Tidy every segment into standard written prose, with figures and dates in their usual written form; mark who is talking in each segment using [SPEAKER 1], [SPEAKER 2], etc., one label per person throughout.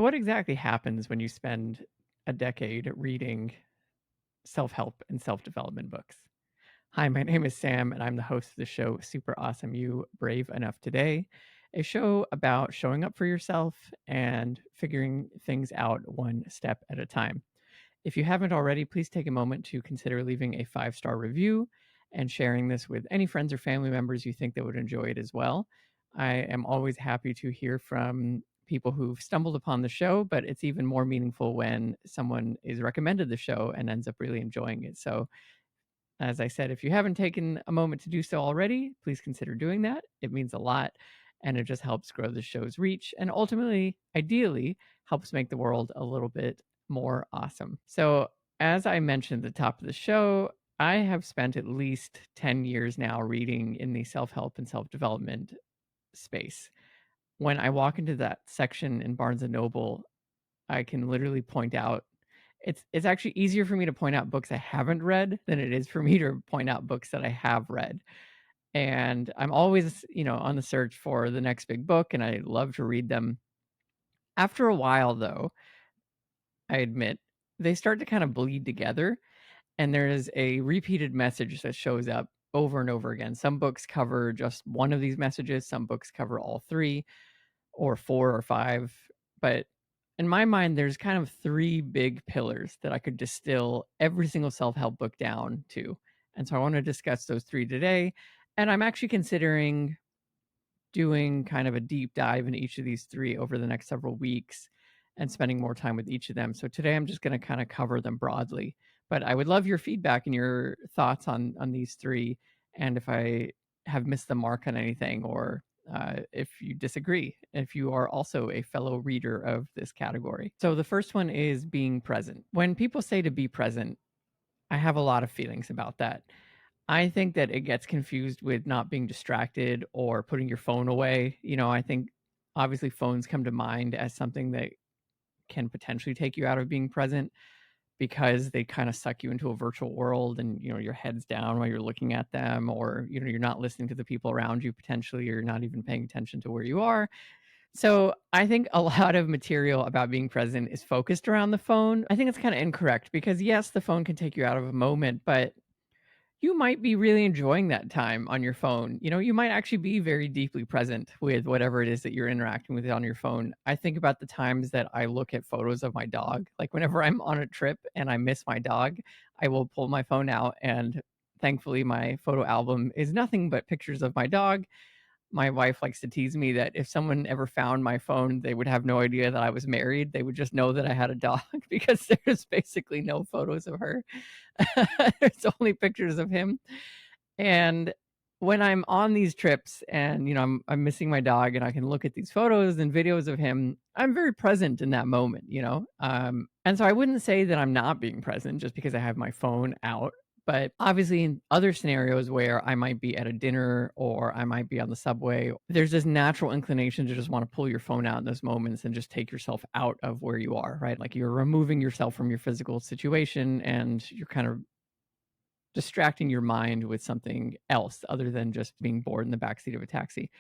[SPEAKER 1] What exactly happens when you spend a decade reading self help and self development books? Hi, my name is Sam, and I'm the host of the show Super Awesome You Brave Enough Today, a show about showing up for yourself and figuring things out one step at a time. If you haven't already, please take a moment to consider leaving a 5-star review and sharing this with any friends or family members you think that would enjoy it as well. I am always happy to hear from people who've stumbled upon the show, but it's even more meaningful when someone is recommended the show and ends up really enjoying it. So, as I said, if you haven't taken a moment to do so already, please consider doing that. It means a lot and it just helps grow the show's reach and ultimately, ideally, helps make the world a little bit more awesome. So, as I mentioned at the top of the show, I have spent at least 10 years now reading in the self help and self development space. When I walk into that section in Barnes and Noble, I can literally point out it's actually easier for me to point out books I haven't read than it is for me to point out books that I have read. And I'm always, on the search for the next big book and I love to read them. After a while though, I admit, they start to kind of bleed together and there is a repeated message that shows up over and over again. Some books cover just one of these messages, some books cover all three or four or five. But in my mind, there's kind of three big pillars that I could distill every single self help book down to. And so I want to discuss those three today. And I'm actually considering doing kind of a deep dive in each of these three over the next several weeks and spending more time with each of them. So today I'm just going to kind of cover them broadly. But I would love your feedback and your thoughts on these three, and if I have missed the mark on anything, or if you disagree, if you are also a fellow reader of this category. So the first one is being present. When people say to be present, I have a lot of feelings about that. I think that it gets confused with not being distracted or putting your phone away. I think obviously phones come to mind as something that can potentially take you out of being present because they kind of suck you into a virtual world and your head's down while you're looking at them, or you're not listening to the people around you, potentially you're not even paying attention to where you are. So I think a lot of material about being present is focused around the phone. I think it's kind of incorrect because yes, the phone can take you out of a moment, but you might be really enjoying that time on your phone. You might actually be very deeply present with whatever it is that you're interacting with on your phone. I think about the times that I look at photos of my dog. Like whenever I'm on a trip and I miss my dog, I will pull my phone out, and thankfully my photo album is nothing but pictures of my dog. My wife likes to tease me that if someone ever found my phone, they would have no idea that I was married. They would just know that I had a dog because there's basically no photos of her. There's only pictures of him. And when I'm on these trips and I'm missing my dog and I can look at these photos and videos of him, I'm very present in that moment. And so I wouldn't say that I'm not being present just because I have my phone out. But obviously, in other scenarios where I might be at a dinner or I might be on the subway, there's this natural inclination to just want to pull your phone out in those moments and just take yourself out of where you are, right? Like you're removing yourself from your physical situation and you're kind of distracting your mind with something else other than just being bored in the backseat of a taxi.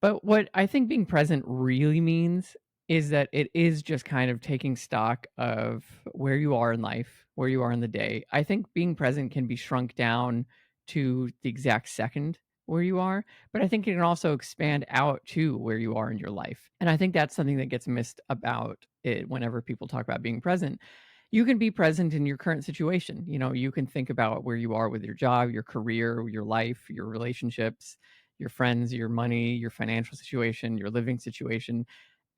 [SPEAKER 1] But what I think being present really means is that it is just kind of taking stock of where you are in life, where you are in the day. I think being present can be shrunk down to the exact second where you are, but I think it can also expand out to where you are in your life. And I think that's something that gets missed about it whenever people talk about being present. You can be present in your current situation. You can think about where you are with your job, your career, your life, your relationships, your friends, your money, your financial situation, your living situation,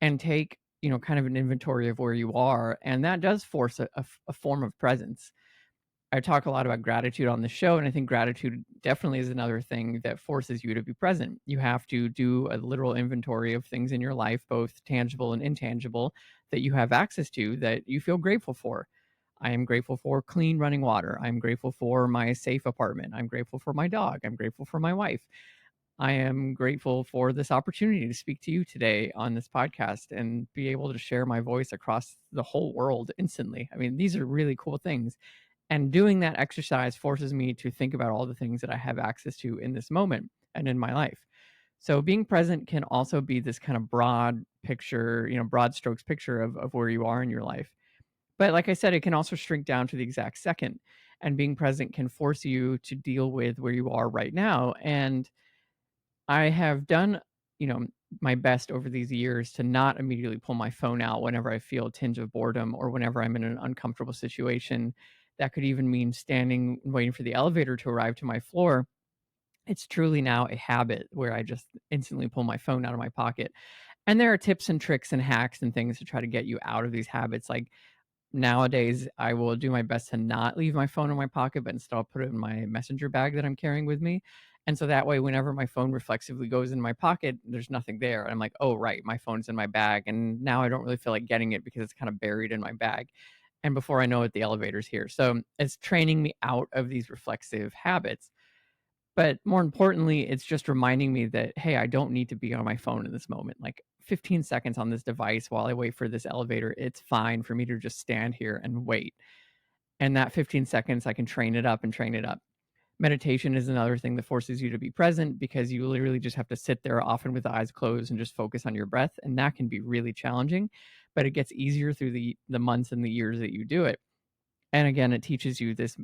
[SPEAKER 1] and take, kind of an inventory of where you are. And that does force a form of presence. I talk a lot about gratitude on the show, and I think gratitude definitely is another thing that forces you to be present. You have to do a literal inventory of things in your life, both tangible and intangible, that you have access to that you feel grateful for. I am grateful for clean running water. I'm grateful for my safe apartment. I'm grateful for my dog. I'm grateful for my wife. I am grateful for this opportunity to speak to you today on this podcast and be able to share my voice across the whole world instantly. I mean, these are really cool things. And doing that exercise forces me to think about all the things that I have access to in this moment and in my life. So being present can also be this kind of broad picture, broad strokes picture of where you are in your life. But like I said, it can also shrink down to the exact second. And being present can force you to deal with where you are right now. And I have done, you know, my best over these years to not immediately pull my phone out whenever I feel a tinge of boredom or whenever I'm in an uncomfortable situation. That could even mean standing and waiting for the elevator to arrive to my floor. It's truly now a habit where I just instantly pull my phone out of my pocket. And there are tips and tricks and hacks and things to try to get you out of these habits. Like nowadays, I will do my best to not leave my phone in my pocket, but instead I'll put it in my messenger bag that I'm carrying with me. And so that way, whenever my phone reflexively goes in my pocket, there's nothing there. And I'm like, oh, right, my phone's in my bag. And now I don't really feel like getting it because it's kind of buried in my bag. And before I know it, the elevator's here. So it's training me out of these reflexive habits. But more importantly, it's just reminding me that, hey, I don't need to be on my phone in this moment. Like 15 seconds on this device while I wait for this elevator, it's fine for me to just stand here and wait. And that 15 seconds, I can train it up and train it up. Meditation is another thing that forces you to be present because you literally just have to sit there often with the eyes closed and just focus on your breath. And that can be really challenging, but it gets easier through the months and the years that you do it. And again, it teaches you this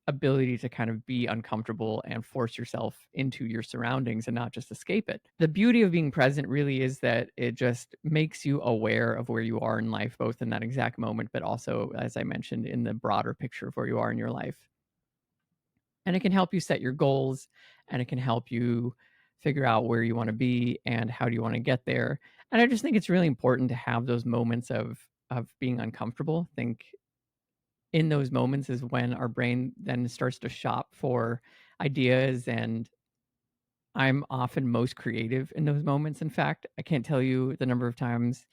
[SPEAKER 1] ability to kind of be uncomfortable and force yourself into your surroundings and not just escape it. The beauty of being present really is that it just makes you aware of where you are in life, both in that exact moment, but also, as I mentioned, in the broader picture of where you are in your life. And it can help you set your goals, and it can help you figure out where you want to be and how do you want to get there. And I just think it's really important to have those moments of being uncomfortable. I think in those moments is when our brain then starts to shop for ideas, and I'm often most creative in those moments. In fact, I can't tell you the number of times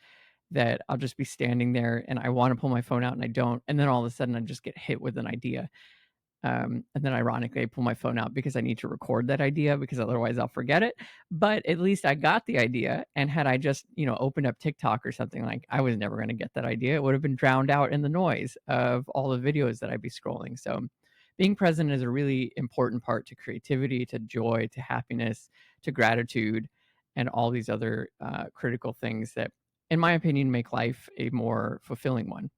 [SPEAKER 1] that I'll just be standing there and I want to pull my phone out and I don't, and then all of a sudden I just get hit with an idea. And then ironically, I pull my phone out because I need to record that idea because otherwise I'll forget it. But at least I got the idea. And had I just, opened up TikTok or something, like I was never going to get that idea. It would have been drowned out in the noise of all the videos that I'd be scrolling. So being present is a really important part to creativity, to joy, to happiness, to gratitude, and all these other critical things that, in my opinion, make life a more fulfilling one.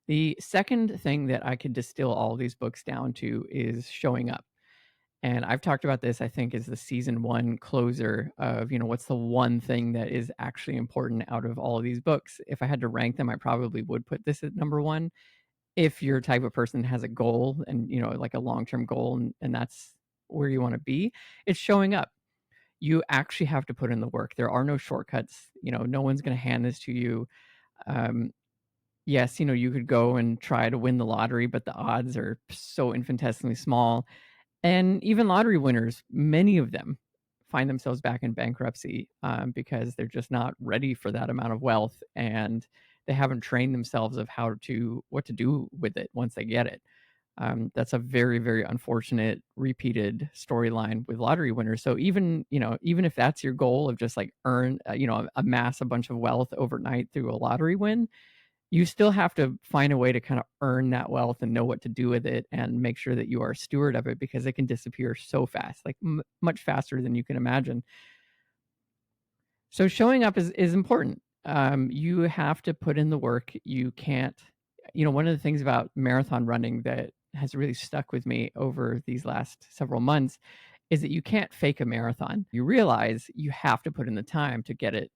[SPEAKER 1] The second thing that I could distill all these books down to is showing up. And I've talked about this, I think, as the season one closer of, what's the one thing that is actually important out of all of these books. If I had to rank them, I probably would put this at number one. If you're type of person that has a goal and, like a long-term goal and that's where you want to be, it's showing up. You actually have to put in the work. There are no shortcuts. No one's going to hand this to you. Um, yes, you could go and try to win the lottery, but the odds are so infinitesimally small. And even lottery winners, many of them find themselves back in bankruptcy because they're just not ready for that amount of wealth, and they haven't trained themselves of what to do with it once they get it. That's a very, very unfortunate repeated storyline with lottery winners. So even if that's your goal of just like amass a bunch of wealth overnight through a lottery win, you still have to find a way to kind of earn that wealth and know what to do with it and make sure that you are a steward of it because it can disappear so fast, like much faster than you can imagine. So showing up is important. You have to put in the work. You can't, one of the things about marathon running that has really stuck with me over these last several months is that you can't fake a marathon. You realize you have to put in the time to get it,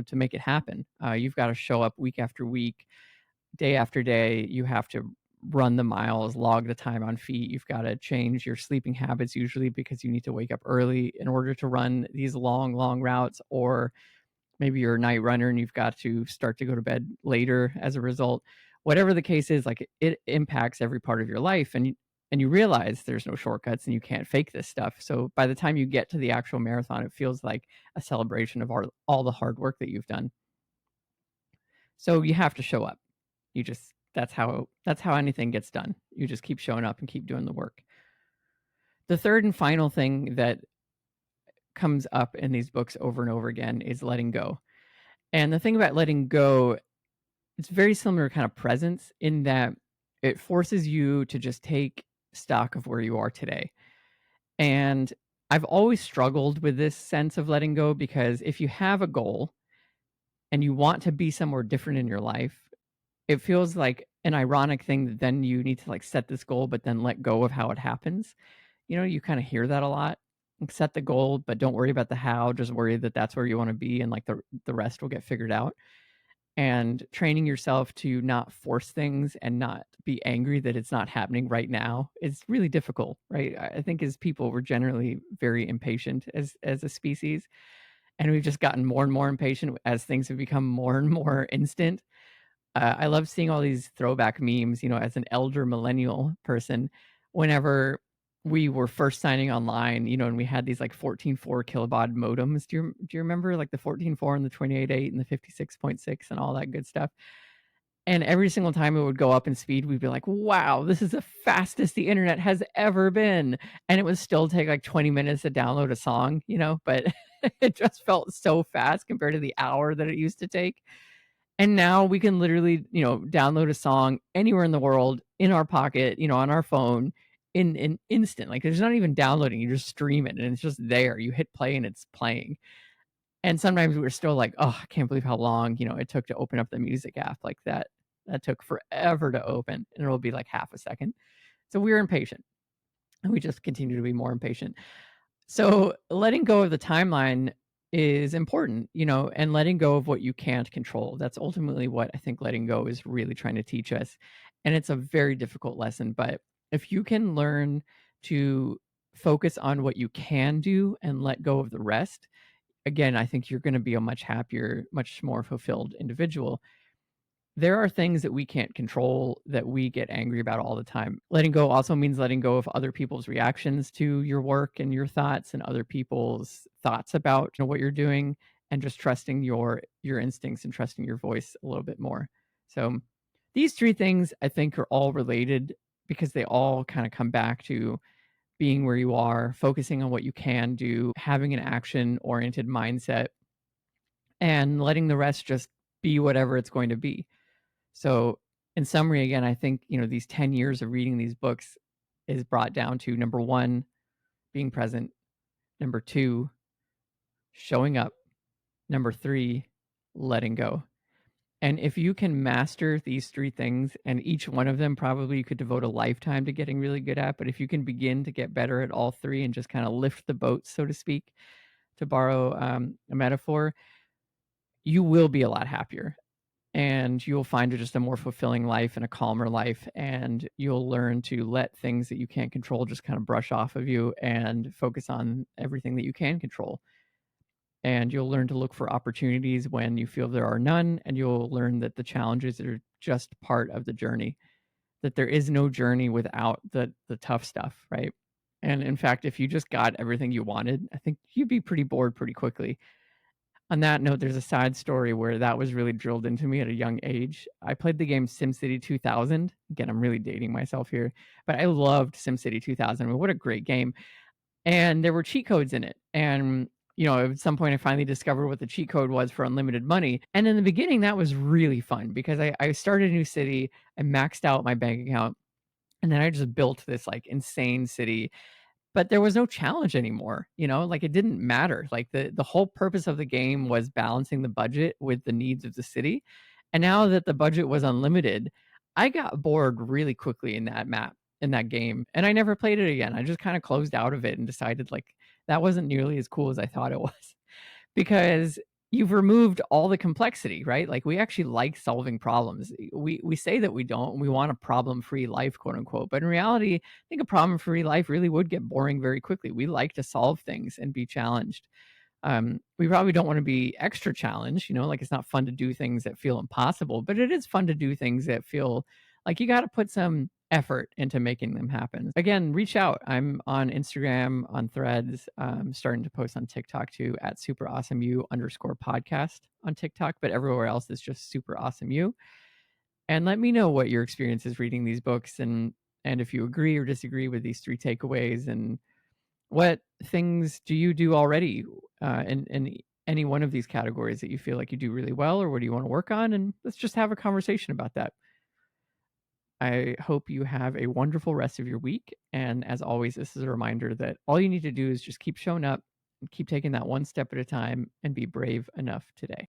[SPEAKER 1] to make it happen. You've got to show up week after week, day after day. You have to run the miles, log the time on feet. You've got to change your sleeping habits usually because you need to wake up early in order to run these long, long routes. Or maybe you're a night runner and you've got to start to go to bed later as a result. Whatever the case is, like it impacts every part of your life, and you realize there's no shortcuts and you can't fake this stuff. So by the time you get to the actual marathon, it feels like a celebration of all the hard work that you've done. So you have to show up. That's how anything gets done. You just keep showing up and keep doing the work. The third and final thing that comes up in these books over and over again is letting go. And the thing about letting go, it's very similar kind of presence in that it forces you to just take stock of where you are today. And I've always struggled with this sense of letting go because if you have a goal and you want to be somewhere different in your life, it feels like an ironic thing that then you need to like set this goal, but then let go of how it happens. You kind of hear that a lot. Like, set the goal, but don't worry about the how. Just worry that that's where you want to be, and like the rest will get figured out. And training yourself to not force things and not be angry that it's not happening right now is really difficult, right? I think as people, we're generally very impatient as a species, and we've just gotten more and more impatient as things have become more and more instant. I love seeing all these throwback memes, as an elder millennial person, whenever we were first signing online, and we had these like 14.4 kilobaud modems. Do you remember like the 14.4 and the 28.8 and the 56.6 and all that good stuff? And every single time it would go up in speed, we'd be like, wow, this is the fastest the internet has ever been. And it would still take like 20 minutes to download a song, but it just felt so fast compared to the hour that it used to take. And now we can literally, download a song anywhere in the world in our pocket, on our phone in an instant. Like there's not even downloading, you just stream it and it's just there. You hit play and it's playing. And sometimes we're still like, oh, I can't believe how long, it took to open up the music app like that. That took forever to open and it'll be like half a second. So we're impatient and we just continue to be more impatient. So letting go of the timeline is important, and letting go of what you can't control. That's ultimately what I think letting go is really trying to teach us. And it's a very difficult lesson, but if you can learn to focus on what you can do and let go of the rest, again, I think you're going to be a much happier, much more fulfilled individual. There are things that we can't control that we get angry about all the time. Letting go also means letting go of other people's reactions to your work and your thoughts and other people's thoughts about what you're doing, and just trusting your instincts and trusting your voice a little bit more. So these three things I think are all related because they all kind of come back to being where you are, focusing on what you can do, having an action oriented mindset, and letting the rest just be whatever it's going to be. So, in summary, again, I think, these 10 years of reading these books is brought down to number one, being present, number two, showing up, number three, letting go. And if you can master these three things, and each one of them probably you could devote a lifetime to getting really good at, but if you can begin to get better at all three and just kind of lift the boat, so to speak, to borrow a metaphor, you will be a lot happier. And you'll find just a more fulfilling life and a calmer life, and you'll learn to let things that you can't control just kind of brush off of you and focus on everything that you can control. And you'll learn to look for opportunities when you feel there are none, and you'll learn that the challenges are just part of the journey, that there is no journey without the tough stuff, right? And in fact, if you just got everything you wanted, I think you'd be pretty bored pretty quickly. On that note, there's a side story where that was really drilled into me at a young age. I played the game SimCity 2000. Again, I'm really dating myself here, but I loved SimCity 2000. I mean, what a great game. And there were cheat codes in it. And, at some point I finally discovered what the cheat code was for unlimited money. And in the beginning, that was really fun because I started a new city, I maxed out my bank account, and then I just built this like insane city, but there was no challenge anymore, like it didn't matter. Like the whole purpose of the game was balancing the budget with the needs of the city. And now that the budget was unlimited, I got bored really quickly in that game, and I never played it again. I just kind of closed out of it and decided like that wasn't nearly as cool as I thought it was because you've removed all the complexity, right? Like we actually like solving problems. We say that we don't, we want a problem-free life, quote unquote. But in reality, I think a problem-free life really would get boring very quickly. We like to solve things and be challenged. We probably don't want to be extra challenged, like it's not fun to do things that feel impossible, but it is fun to do things that feel like you got to put some effort into making them happen. Again, reach out. I'm on Instagram, on Threads. I'm starting to post on TikTok too at superawesomeU_podcast on TikTok, but everywhere else is just super awesome you. And let me know what your experience is reading these books, and if you agree or disagree with these three takeaways, and what things do you do already in any one of these categories that you feel like you do really well, or what do you want to work on? And let's just have a conversation about that. I hope you have a wonderful rest of your week. And as always, this is a reminder that all you need to do is just keep showing up, keep taking that one step at a time, and be brave enough today.